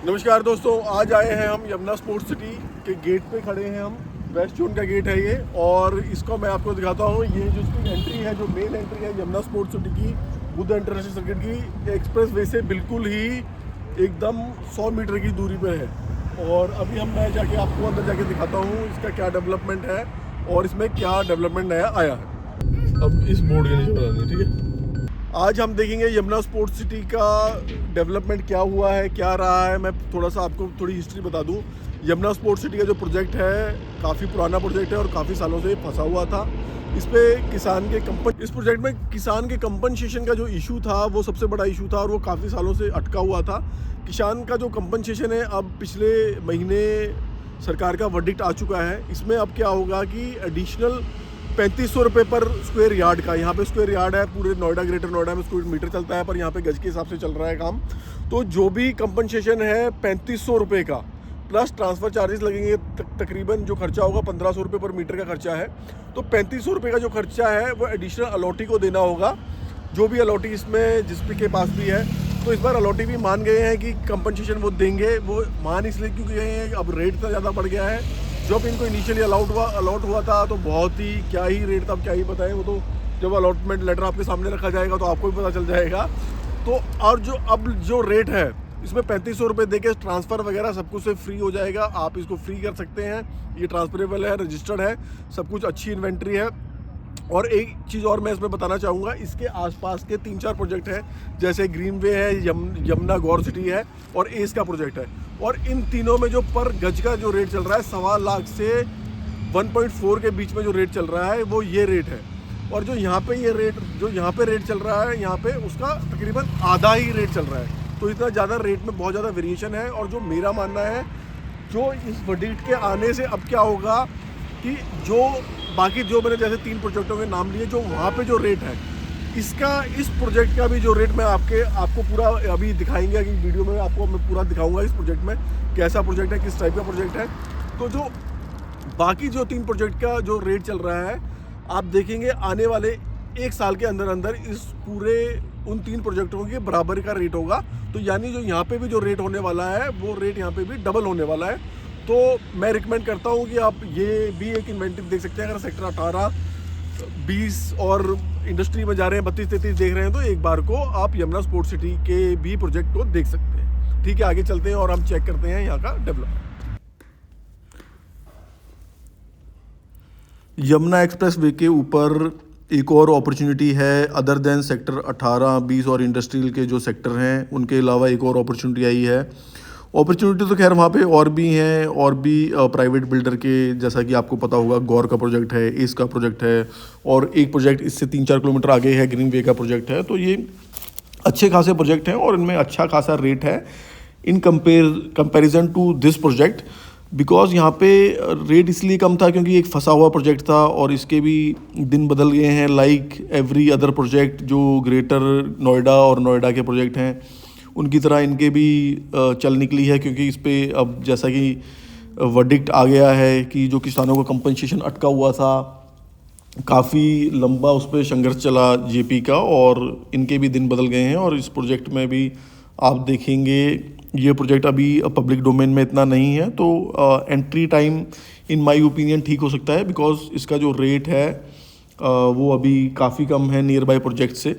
नमस्कार दोस्तों, आज आए हैं हम यमुना स्पोर्ट्स सिटी के गेट पे खड़े हैं हम। वेस्ट जोन का गेट है ये, और इसको मैं आपको दिखाता हूँ। ये जो इसकी एंट्री है, जो मेन एंट्री है यमुना स्पोर्ट्स सिटी की, बुद्ध इंटरनेशनल सर्किट की एक्सप्रेस वे से बिल्कुल ही एकदम 100 मीटर की दूरी पर है। और अभी मैं जाके आपको अंदर जाके दिखाता हूँ इसका क्या डेवलपमेंट है और इसमें क्या डेवलपमेंट नया आया है। अब इस बोर्ड के नीचे बनानी है, ठीक है। आज हम देखेंगे यमुना स्पोर्ट्स सिटी का डेवलपमेंट क्या हुआ है, क्या रहा है। मैं थोड़ा सा आपको थोड़ी हिस्ट्री बता दूं। यमुना स्पोर्ट्स सिटी का जो प्रोजेक्ट है काफ़ी पुराना प्रोजेक्ट है और काफ़ी सालों से फंसा हुआ था। इस प्रोजेक्ट में किसान के कंपनसेशन का जो इशू था वो सबसे बड़ा इशू था, और वो काफ़ी सालों से अटका हुआ था। किसान का जो कंपनसेशन है, अब पिछले महीने सरकार का वर्डिक्ट आ चुका है। इसमें अब क्या होगा कि एडिशनल 3500 रुपये पर स्क्वायर यार्ड का, यहाँ पे स्क्वायर यार्ड है, पूरे नोएडा ग्रेटर नोएडा में स्क्वायर मीटर चलता है, पर यहाँ पे गज के हिसाब से चल रहा है काम। तो जो भी कंपनसेशन है 3500 रुपये का, प्लस ट्रांसफ़र चार्जेस लगेंगे, तकरीबन जो खर्चा होगा 1500 रुपये पर मीटर का खर्चा है। तो 3500 रुपये का जो खर्चा है वो एडिशनल अलॉटी को देना होगा, जो भी अलॉटी इसमें जिसपे के पास भी है। तो इस बार अलॉटी भी मान गए हैं कि कंपनसेशन वो देंगे। वो मान इसलिए क्योंकि गए हैं, अब रेट इतना ज़्यादा बढ़ गया है। जब इनको इनिशियली अलॉट हुआ था तो बहुत ही क्या ही रेट था, अब क्या ही बताएं। वो तो जब अलॉटमेंट लेटर आपके सामने रखा जाएगा तो आपको भी पता चल जाएगा। तो और जो रेट है इसमें 3500 रुपये दे के ट्रांसफ़र वगैरह सब कुछ से फ्री हो जाएगा। आप इसको फ्री कर सकते हैं, ये ट्रांसफरेबल है, रजिस्टर्ड है, सब कुछ अच्छी इन्वेंट्री है। और एक चीज़ और मैं इसमें बताना चाहूँगा, इसके आसपास के 3-4 प्रोजेक्ट हैं, जैसे ग्रीन वे है, यमुना गौर सिटी है और एस का प्रोजेक्ट है। और इन तीनों में जो पर गज का जो रेट चल रहा है 1.25 लाख से 1.4 के बीच में जो रेट चल रहा है वो ये रेट है। और जो यहाँ पे रेट चल रहा है, यहाँ पे उसका तकरीबन आधा ही रेट चल रहा है। तो इतना ज़्यादा रेट में बहुत ज़्यादा वेरिएशन है। और जो मेरा मानना है, जो इस वर्डिक्ट के आने से अब क्या होगा कि जो बाकी जो मैंने जैसे 3 प्रोजेक्टों के नाम लिए, जो वहाँ पे जो रेट है, इस प्रोजेक्ट का भी जो रेट मैं आपको पूरा अभी दिखाएंगे कि वीडियो में आपको मैं पूरा दिखाऊंगा इस प्रोजेक्ट में कैसा प्रोजेक्ट है, किस टाइप का प्रोजेक्ट है। तो जो बाकी जो 3 प्रोजेक्ट का जो रेट चल रहा है, आप देखेंगे आने वाले 1 साल के अंदर अंदर इस पूरे उन 3 प्रोजेक्टों के बराबर का रेट होगा। तो यानी जो यहाँ पे भी जो रेट होने वाला है वो रेट यहाँ पे भी डबल होने वाला है। तो मैं रिकमेंड करता हूँ कि आप ये भी एक इन्वेंटिव देख सकते हैं। अगर सेक्टर 18, 20 और इंडस्ट्री में जा रहे हैं, 32-33 देख रहे हैं, तो एक बार को आप यमुना स्पोर्ट्स सिटी के भी प्रोजेक्ट को देख सकते हैं। ठीक है, आगे चलते हैं और हम चेक करते हैं यहाँ का डेवलपमेंट। यमुना एक्सप्रेस वे के ऊपर एक और अपॉर्चुनिटी है, अदर देन सेक्टर 18, 20 और इंडस्ट्रियल के जो सेक्टर हैं उनके अलावा एक और अपॉर्चुनिटी आई है। अपॉर्चुनिटी तो खैर वहाँ पे और भी हैं, और भी प्राइवेट बिल्डर के, जैसा कि आपको पता होगा गौर का प्रोजेक्ट है, एस का प्रोजेक्ट है, और एक प्रोजेक्ट इससे 3-4 किलोमीटर आगे है, ग्रीन वे का प्रोजेक्ट है। तो ये अच्छे खासे प्रोजेक्ट हैं और इनमें अच्छा खासा रेट है in comparison to this project. Because यहाँ पे रेट इसलिए कम था क्योंकि एक फंसा हुआ प्रोजेक्ट था और इसके भी दिन बदल गए हैं, लाइक एवरी अदर प्रोजेक्ट जो ग्रेटर नोएडा और नोएडा के प्रोजेक्ट हैं उनकी तरह इनके भी चल निकली है। क्योंकि इस पर अब जैसा कि वर्डिक्ट आ गया है कि जो किसानों का कंपनसेशन अटका हुआ था, काफ़ी लंबा उस पर संघर्ष चला जेपी का, और इनके भी दिन बदल गए हैं। और इस प्रोजेक्ट में भी आप देखेंगे ये प्रोजेक्ट अभी पब्लिक डोमेन में इतना नहीं है, तो entry time in my opinion ठीक हो सकता है, बिकॉज इसका जो रेट है वो अभी काफ़ी कम है नियर बाय प्रोजेक्ट से।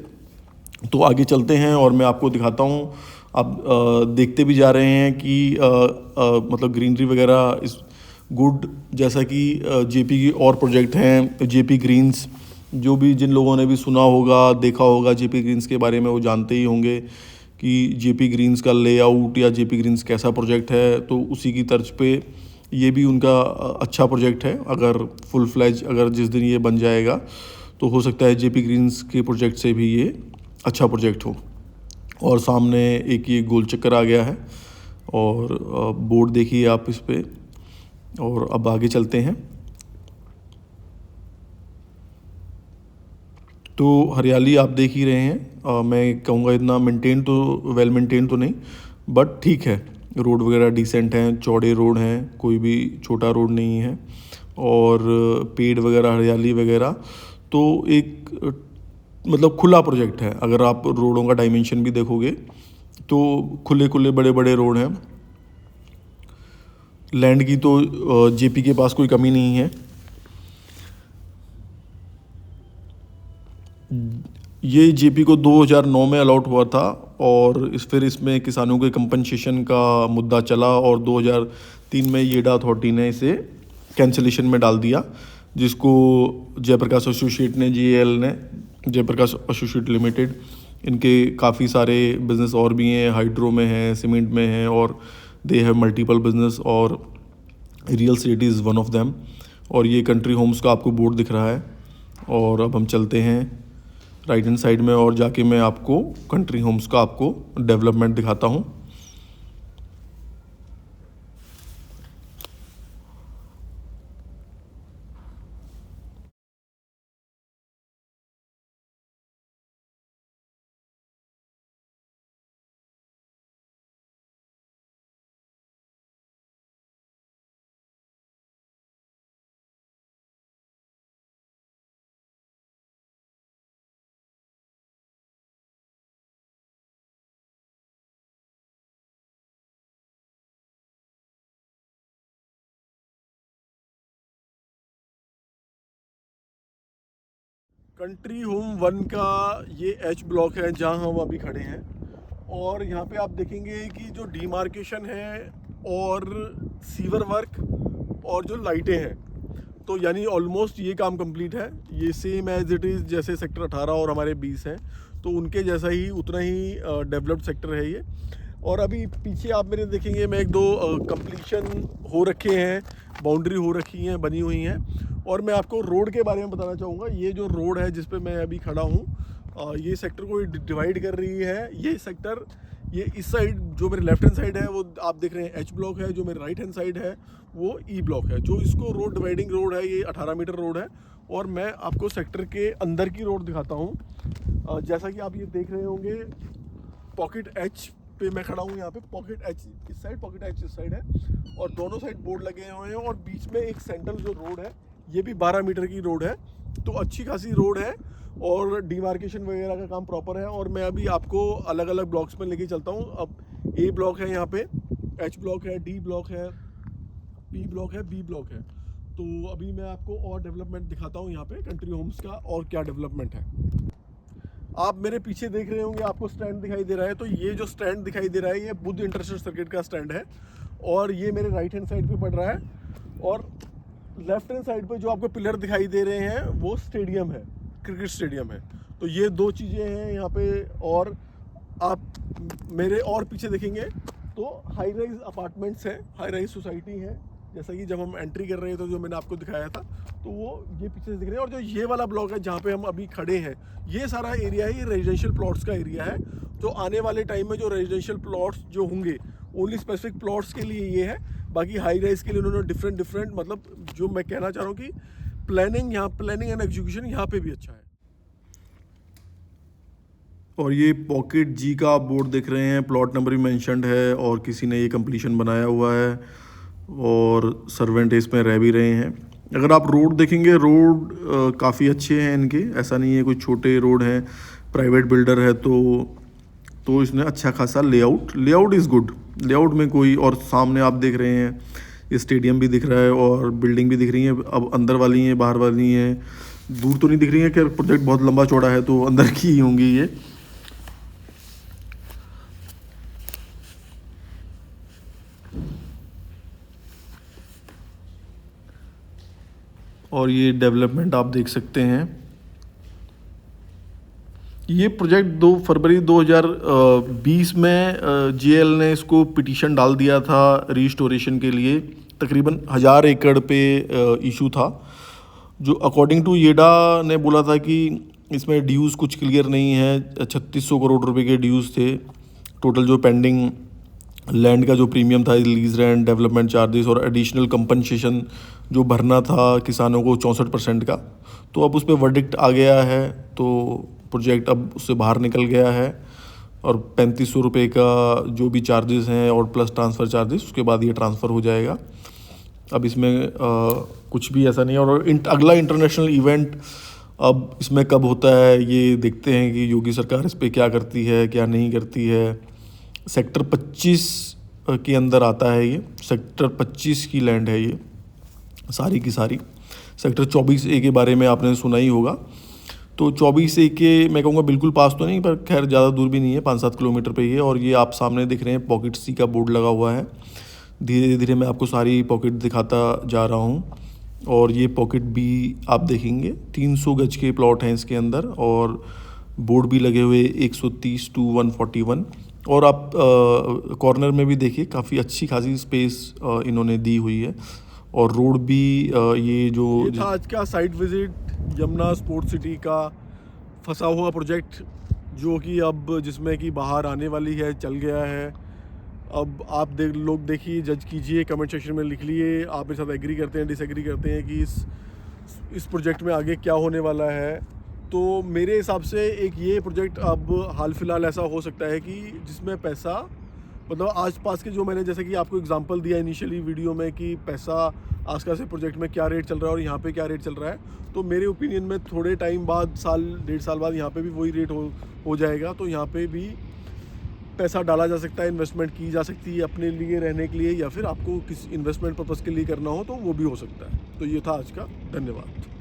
तो आगे चलते हैं और मैं आपको दिखाता हूँ। आप देखते भी जा रहे हैं कि मतलब ग्रीनरी वगैरह इस गुड, जैसा कि जेपी की और प्रोजेक्ट हैं, जेपी ग्रीन्स, जो भी जिन लोगों ने भी सुना होगा, देखा होगा जेपी ग्रीन्स के बारे में, वो जानते ही होंगे कि जेपी ग्रीन्स का लेआउट या जेपी ग्रीन्स कैसा प्रोजेक्ट है। तो उसी की तर्ज पे ये भी उनका अच्छा प्रोजेक्ट है। अगर फुल फ्लैज अगर जिस दिन ये बन जाएगा तो हो सकता है जेपी ग्रीन्स के प्रोजेक्ट से भी ये अच्छा प्रोजेक्ट हो। और सामने एक ये गोल चक्कर आ गया है और बोर्ड देखिए आप इस पे। और अब आगे चलते हैं। तो हरियाली आप देख ही रहे हैं। मैं कहूँगा इतना वेल मेंटेन तो नहीं, बट ठीक है। रोड वगैरह डिसेंट हैं, चौड़े रोड हैं, कोई भी छोटा रोड नहीं है, और पेड़ वगैरह, हरियाली वगैरह। तो एक मतलब खुला प्रोजेक्ट है। अगर आप रोडों का डायमेंशन भी देखोगे तो खुले खुले बड़े बड़े रोड हैं। लैंड की तो जेपी के पास कोई कमी नहीं है। ये जेपी को 2009 में अलॉट हुआ था और फिर इसमें किसानों के कंपनसेशन का मुद्दा चला और 2003 में येडा अथॉरिटी ने इसे कैंसिलेशन में डाल दिया, जिसको जयप्रकाश एसोसिएट ने, जीएल ने, जयप्रकाश एसोसिएट लिमिटेड, इनके काफ़ी सारे बिजनेस और भी हैं, हाइड्रो में हैं, सीमेंट में हैं, और दे हैव मल्टीपल बिजनेस, और real estate is one of them. और ये कंट्री होम्स का आपको बोर्ड दिख रहा है। और अब हम चलते हैं राइट हैंड साइड में और जाके मैं आपको कंट्री होम्स का आपको डेवलपमेंट दिखाता हूँ। कंट्री होम 1 का ये एच ब्लॉक है जहाँ हम अभी खड़े हैं। और यहाँ पे आप देखेंगे कि जो डीमार्केशन है और सीवर वर्क और जो लाइटें हैं, तो यानी ऑलमोस्ट ये काम कंप्लीट है। ये सेम एज इट इज़ जैसे सेक्टर 18 और हमारे 20 हैं, तो उनके जैसा ही, उतना ही डेवलप्ड सेक्टर है ये। और अभी पीछे आप मेरे देखेंगे, मैं 1-2 कंप्लीशन हो रखे हैं, बाउंड्री हो रखी हैं, बनी हुई हैं। और मैं आपको रोड के बारे में बताना चाहूँगा। ये जो रोड है जिस पे मैं अभी खड़ा हूँ, ये सेक्टर को डिवाइड कर रही है। ये सेक्टर, ये इस साइड जो मेरे लेफ्ट हैंड साइड है वो आप देख रहे हैं एच ब्लॉक है, जो मेरे राइट हैंड साइड है वो ई ब्लॉक है। जो इसको रोड डिवाइडिंग रोड है, ये 18 मीटर रोड है। और मैं आपको सेक्टर के अंदर की रोड दिखाता हूँ। जैसा कि आप ये देख रहे होंगे, पॉकेट एच पे मैं खड़ा हूँ। यहाँ पे पॉकेट एच इस साइड, पॉकेट एच इस साइड है, और दोनों साइड बोर्ड लगे हुए हैं। और बीच में एक सेंट्रल जो रोड है, ये भी 12 मीटर की रोड है, तो अच्छी खासी रोड है और डीमार्केशन वगैरह का काम प्रॉपर है। और मैं अभी आपको अलग अलग ब्लॉक्स में लेके चलता हूँ। अब ए ब्लॉक है, यहाँ पे एच ब्लॉक है, डी ब्लॉक है, पी ब्लॉक है, बी ब्लॉक है। तो अभी मैं आपको और डेवलपमेंट दिखाता हूँ यहाँ पे कंट्री होम्स का और क्या डेवलपमेंट है। आप मेरे पीछे देख रहे होंगे, आपको स्टैंड दिखाई दे रहा है। तो ये जो स्टैंड दिखाई दे रहा है, ये बुद्ध इंटरनेशनल सर्किट का स्टैंड है। और ये मेरे राइट हैंड साइड पे पड़ रहा है। और लेफ्ट हैंड साइड पे जो आपको पिलर दिखाई दे रहे हैं वो स्टेडियम है, क्रिकेट स्टेडियम है। तो ये 2 चीज़ें हैं यहाँ पे। और आप मेरे और पीछे देखेंगे तो हाई राइज अपार्टमेंट्स हैं, हाई राइज सोसाइटी है। जैसा कि जब हम एंट्री कर रहे थे, तो जो मैंने आपको दिखाया था, तो वो ये पीछे से दिख रहे हैं। और जो ये वाला ब्लॉक है जहाँ पे हम अभी खड़े हैं, ये सारा एरिया है, ये रेजिडेंशियल प्लॉट्स का एरिया है। तो आने वाले टाइम में जो रेजिडेंशियल प्लॉट्स जो होंगे, ओनली स्पेसिफिक प्लॉट्स के लिए ये है। बाकी हाई राइज के लिए उन्होंने डिफरेंट मतलब, जो मैं कहना चाह रहा हूँ कि प्लानिंग एंड एग्जीक्यूशन यहाँ पे भी अच्छा है। और ये पॉकेट जी का आप बोर्ड देख रहे हैं, प्लॉट नंबर भी मेंशन्ड है और किसी ने ये कंप्लीशन बनाया हुआ है और सर्वेंट इसमें रह भी रहे हैं। अगर आप रोड देखेंगे, रोड काफ़ी अच्छे हैं इनके, ऐसा नहीं है कोई छोटे रोड हैं, प्राइवेट बिल्डर है तो इसने अच्छा खासा लेआउट इज़ गुड, लेआउट में कोई। और सामने आप देख रहे हैं ये स्टेडियम भी दिख रहा है और बिल्डिंग भी दिख रही है। अब अंदर वाली हैं, बाहर वाली हैं, दूर तो नहीं दिख रही है, कि प्रोजेक्ट बहुत लंबा चौड़ा है तो अंदर की ही होंगी ये। और ये डेवलपमेंट आप देख सकते हैं। ये प्रोजेक्ट 2 फरवरी 2020 में जीएल ने इसको पिटीशन डाल दिया था रीस्टोरेशन के लिए। तकरीबन 1000 एकड़ पे इशू था, जो अकॉर्डिंग टू येडा ने बोला था कि इसमें ड्यूज़ कुछ क्लियर नहीं है। 3600 करोड़ रुपए के ड्यूज़ थे टोटल, जो पेंडिंग लैंड का जो प्रीमियम था, लीज रेंट, डेवलपमेंट चार्जेस और एडिशनल कंपनसेशन जो भरना था किसानों को 64% का। तो अब उस पर वर्डिक्ट आ गया है, तो प्रोजेक्ट अब उससे बाहर निकल गया है। और 3500 रुपये का जो भी चार्जेस हैं और प्लस ट्रांसफ़र चार्जेस, उसके बाद ये ट्रांसफ़र हो जाएगा। अब इसमें कुछ भी ऐसा नहीं है। और अगला इंटरनेशनल इवेंट अब इसमें कब होता है, ये देखते हैं कि योगी सरकार इस पर क्या करती है, क्या नहीं करती है। सेक्टर 25 के अंदर आता है। ये सेक्टर 25 की लैंड है ये सारी की सारी। सेक्टर 24A के बारे में आपने सुना ही होगा। तो 24A के मैं कहूँगा बिल्कुल पास तो नहीं, पर खैर ज़्यादा दूर भी नहीं है, 5-7 किलोमीटर पे ही है। और ये आप सामने दिख रहे हैं पॉकेट सी का बोर्ड लगा हुआ है। धीरे धीरे मैं आपको सारी पॉकेट दिखाता जा रहा हूँ। और ये पॉकेट भी आप देखेंगे 300 गज के प्लॉट हैं इसके अंदर, और बोर्ड भी लगे हुए 130 to 141। और आप कॉर्नर में भी देखिए काफ़ी अच्छी खासी स्पेस इन्होंने दी हुई है। और रोड भी ये था आज का site visit Yamuna sports city का फंसा हुआ प्रोजेक्ट, जो कि अब जिसमें कि बाहर आने वाली है, चल गया है। अब आप लोग देखिए, जज कीजिए, कमेंट सेक्शन में लिख लिए आप मेरे साथ एग्री करते हैं, डिसएग्री करते हैं कि इस प्रोजेक्ट में आगे क्या होने वाला है। तो मेरे हिसाब से एक ये प्रोजेक्ट अब हाल फिलहाल ऐसा हो सकता है कि जिसमें पैसा मतलब आसपास के, जो मैंने जैसे कि आपको एग्जांपल दिया इनिशियली वीडियो में कि पैसा आसपास के प्रोजेक्ट में क्या रेट चल रहा है और यहाँ पे क्या रेट चल रहा है, तो मेरे ओपिनियन में थोड़े टाइम बाद, साल 1.5 साल बाद यहाँ पे भी वही रेट हो जाएगा। तो यहाँ पे भी पैसा डाला जा सकता है, इन्वेस्टमेंट की जा सकती है अपने लिए रहने के लिए, या फिर आपको किसी इन्वेस्टमेंट पर्पज़ के लिए करना हो तो वो भी हो सकता है। तो ये था आज का, धन्यवाद।